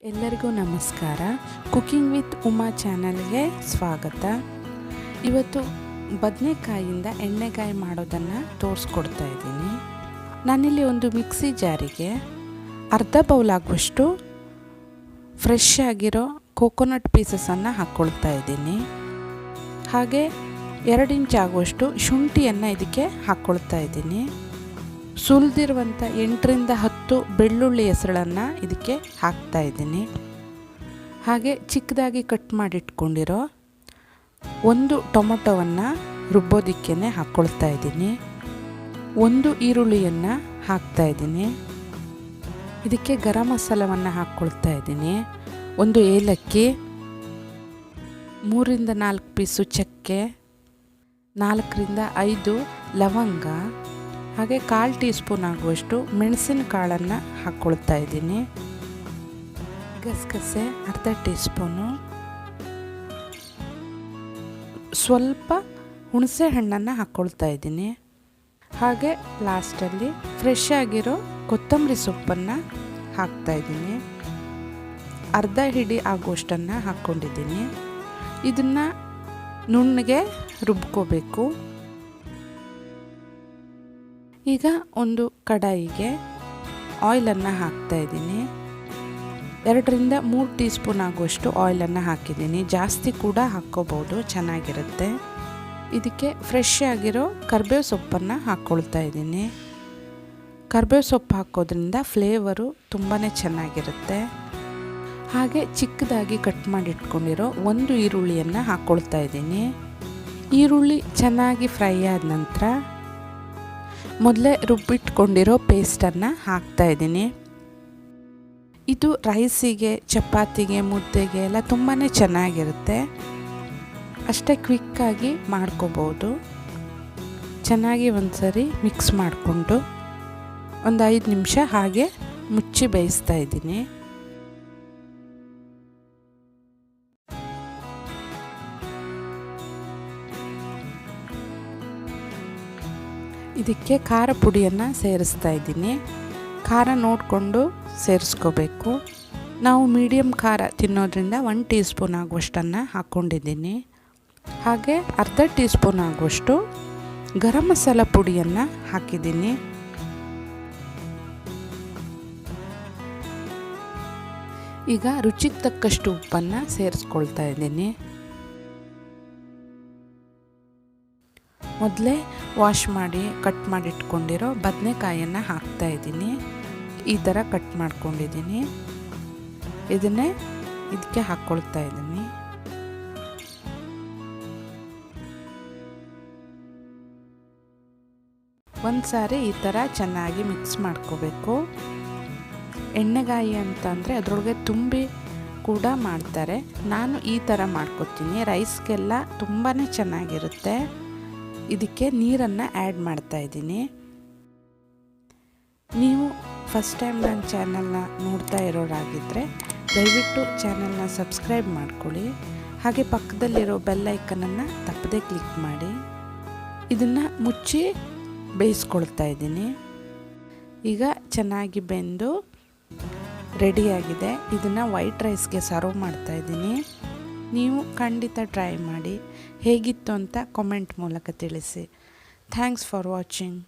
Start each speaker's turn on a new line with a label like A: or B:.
A: ಎಲ್ಲರಿಗೂ ನಮಸ್ಕಾರ. Cooking with Uma ಚಾನಲ್ಗೆ ಸ್ವಾಗತ. ಇವತ್ತು ಬದನೆಕಾಯಿಂದ ಎಣ್ಣೆಗಾಯಿ ಮಾಡೋದನ್ನು ತೋರಿಸ್ಕೊಡ್ತಾ ಇದ್ದೀನಿ. ನಾನಿಲ್ಲಿ ಒಂದು ಮಿಕ್ಸಿ ಜಾರಿಗೆ ಅರ್ಧ ಬೌಲ್ ಆಗುವಷ್ಟು ಫ್ರೆಶ್ ಆಗಿರೋ ಕೋಕೋನಟ್ ಪೀಸಸನ್ನು ಹಾಕ್ಕೊಳ್ತಾ ಇದ್ದೀನಿ. ಹಾಗೆ 2 ಇಂಚ್ ಆಗುವಷ್ಟು ಶುಂಠಿಯನ್ನು ಇದಕ್ಕೆ ಹಾಕ್ಕೊಳ್ತಾ ಇದ್ದೀನಿ. ಸುಲಿದಿರುವಂಥ 8 ರಿಂದ 10 ಬೆಳ್ಳುಳ್ಳಿ ಹೆಸಳನ್ನು ಇದಕ್ಕೆ ಹಾಕ್ತಾ ಇದ್ದೀನಿ. ಹಾಗೆ ಚಿಕ್ಕದಾಗಿ ಕಟ್ ಮಾಡಿಟ್ಕೊಂಡಿರೋ 1 ಟೊಮೊಟೊವನ್ನು ರುಬ್ಬೋದಕ್ಕೆ ಹಾಕ್ಕೊಳ್ತಾ ಇದ್ದೀನಿ. 1 ಈರುಳ್ಳಿಯನ್ನು ಹಾಕ್ತಾ ಇದ್ದೀನಿ. ಇದಕ್ಕೆ ಗರಂ ಮಸಾಲವನ್ನು ಹಾಕ್ಕೊಳ್ತಾ ಇದ್ದೀನಿ. 1 ಏಲಕ್ಕಿ, 3 ರಿಂದ 4 ಪೀಸು ಚಕ್ಕೆ, 4 ರಿಂದ 5 ಲವಂಗ, ಹಾಗೆ 1/4 ಟೀ ಸ್ಪೂನ್ ಆಗುವಷ್ಟು ಮೆಣಸಿನ ಕಾಳನ್ನು ಹಾಕ್ಕೊಳ್ತಾ ಇದ್ದೀನಿ. ಗಸಗಸೆ ಅರ್ಧ ಟೀ ಸ್ಪೂನು, ಸ್ವಲ್ಪ ಹುಣಸೆ ಹಣ್ಣನ್ನು ಹಾಕ್ಕೊಳ್ತಾ ಇದ್ದೀನಿ. ಹಾಗೆ ಲಾಸ್ಟಲ್ಲಿ ಫ್ರೆಶ್ ಆಗಿರೋ ಕೊತ್ತಂಬರಿ ಸೊಪ್ಪನ್ನು ಹಾಕ್ತಾ ಇದ್ದೀನಿ. ಅರ್ಧ ಹಿಡಿ ಆಗುವಷ್ಟನ್ನು ಹಾಕ್ಕೊಂಡಿದ್ದೀನಿ. ಇದನ್ನು ನುಣ್ಣಗೆ ರುಬ್ಕೋಬೇಕು. ಈಗ ಒಂದು ಕಡಾಯಿಗೆ ಆಯಿಲನ್ನು ಹಾಕ್ತಾ ಇದ್ದೀನಿ. 2 ರಿಂದ 3 ಟೀ ಸ್ಪೂನ್ ಆಗುವಷ್ಟು ಆಯಿಲನ್ನು ಹಾಕಿದ್ದೀನಿ. ಜಾಸ್ತಿ ಕೂಡ ಹಾಕ್ಕೋಬೋದು, ಚೆನ್ನಾಗಿರುತ್ತೆ. ಇದಕ್ಕೆ ಫ್ರೆಶ್ ಆಗಿರೋ ಕರಿಬೇವು ಸೊಪ್ಪನ್ನು ಹಾಕ್ಕೊಳ್ತಾ ಇದ್ದೀನಿ. ಕರಿಬೇವು ಸೊಪ್ಪು ಹಾಕೋದ್ರಿಂದ ಫ್ಲೇವರು ತುಂಬಾ ಚೆನ್ನಾಗಿರುತ್ತೆ. ಹಾಗೆ ಚಿಕ್ಕದಾಗಿ ಕಟ್ ಮಾಡಿಟ್ಕೊಂಡಿರೋ 1 ಈರುಳ್ಳಿಯನ್ನು ಹಾಕ್ಕೊಳ್ತಾ ಇದ್ದೀನಿ. ಈರುಳ್ಳಿ ಚೆನ್ನಾಗಿ ಫ್ರೈ ಆದ ನಂತರ ಮೊದಲೇ ರುಬ್ಬಿಟ್ಕೊಂಡಿರೋ ಪೇಸ್ಟನ್ನು ಹಾಕ್ತಾ ಇದ್ದೀನಿ. ಇದು ರೈಸಿಗೆ, ಚಪಾತಿಗೆ, ಮುದ್ದೆಗೆ ಎಲ್ಲ ತುಂಬಾ ಚೆನ್ನಾಗಿರುತ್ತೆ. ಅಷ್ಟೇ ಕ್ವಿಕ್ಕಾಗಿ ಮಾಡ್ಕೋಬೋದು. ಚೆನ್ನಾಗಿ ಒಂದ್ಸರಿ ಮಿಕ್ಸ್ ಮಾಡಿಕೊಂಡು ಒಂದು 5 ನಿಮಿಷ ಹಾಗೆ ಮುಚ್ಚಿ ಬೇಯಿಸ್ತಾ ಇದ್ದೀನಿ. ಇದಕ್ಕೆ ಖಾರ ಪುಡಿಯನ್ನು ಸೇರಿಸ್ತಾ ಇದ್ದೀನಿ. ಖಾರ ನೋಡಿಕೊಂಡು ಸೇರಿಸ್ಕೋಬೇಕು. ನಾವು ಮೀಡಿಯಮ್ ಖಾರ ತಿನ್ನೋದ್ರಿಂದ 1 ಟೀ ಸ್ಪೂನ್ ಆಗುವಷ್ಟನ್ನು ಹಾಕ್ಕೊಂಡಿದ್ದೀನಿ. ಹಾಗೆ ಅರ್ಧ ಟೀ ಸ್ಪೂನ್ ಆಗುವಷ್ಟು ಗರಂ ಮಸಾಲ ಪುಡಿಯನ್ನು ಹಾಕಿದ್ದೀನಿ. ಈಗ ರುಚಿಗೆ ತಕ್ಕಷ್ಟು ಉಪ್ಪನ್ನು ಸೇರಿಸ್ಕೊಳ್ತಾ ಇದ್ದೀನಿ. ಮೊದಲೇ ವಾಶ್ ಮಾಡಿ ಕಟ್ ಮಾಡಿಟ್ಕೊಂಡಿರೋ ಬದನೆಕಾಯನ್ನು ಹಾಕ್ತಾ ಇದ್ದೀನಿ. ಈ ಥರ ಕಟ್ ಮಾಡ್ಕೊಂಡಿದ್ದೀನಿ. ಇದನ್ನೇ ಇದಕ್ಕೆ ಹಾಕ್ಕೊಳ್ತಾ ಇದ್ದೀನಿ. ಒಂದು ಸಾರಿ ಈ ಥರ ಚೆನ್ನಾಗಿ ಮಿಕ್ಸ್ ಮಾಡ್ಕೋಬೇಕು. ಎಣ್ಣೆಗಾಯಿ ಅಂತಂದರೆ ಅದರೊಳಗೆ ತುಂಬಿ ಕೂಡ ಮಾಡ್ತಾರೆ. ನಾನು ಈ ಥರ ಮಾಡ್ಕೊತೀನಿ. ರೈಸ್ಗೆಲ್ಲ ತುಂಬಾ ಚೆನ್ನಾಗಿರುತ್ತೆ. ಇದಕ್ಕೆ ನೀರನ್ನು ಆ್ಯಡ್ ಮಾಡ್ತಾ ಇದ್ದೀನಿ. ನೀವು ಫಸ್ಟ್ ಟೈಮ್ ನನ್ನ ಚಾನಲ್ನ ನೋಡ್ತಾ ಇರೋರಾಗಿದ್ದರೆ ದಯವಿಟ್ಟು ಚಾನಲ್ನ ಸಬ್ಸ್ಕ್ರೈಬ್ ಮಾಡ್ಕೊಳ್ಳಿ. ಹಾಗೆ ಪಕ್ಕದಲ್ಲಿರೋ ಬೆಲ್ ಐಕನನ್ನು ತಪ್ಪದೇ ಕ್ಲಿಕ್ ಮಾಡಿ. ಇದನ್ನು ಮುಚ್ಚಿ ಬೇಯಿಸ್ಕೊಳ್ತಾ ಇದ್ದೀನಿ. ಈಗ ಚೆನ್ನಾಗಿ ಬೆಂದು ರೆಡಿಯಾಗಿದೆ. ಇದನ್ನು ವೈಟ್ ರೈಸ್ಗೆ ಸರ್ವ್ ಮಾಡ್ತಾ ಇದ್ದೀನಿ. ನೀವು ಖಂಡಿತ ಟ್ರೈ ಮಾಡಿ. ಹೇಗಿತ್ತು ಅಂತ ಕಾಮೆಂಟ್ ಮೂಲಕ ತಿಳಿಸಿ. Thanks for watching.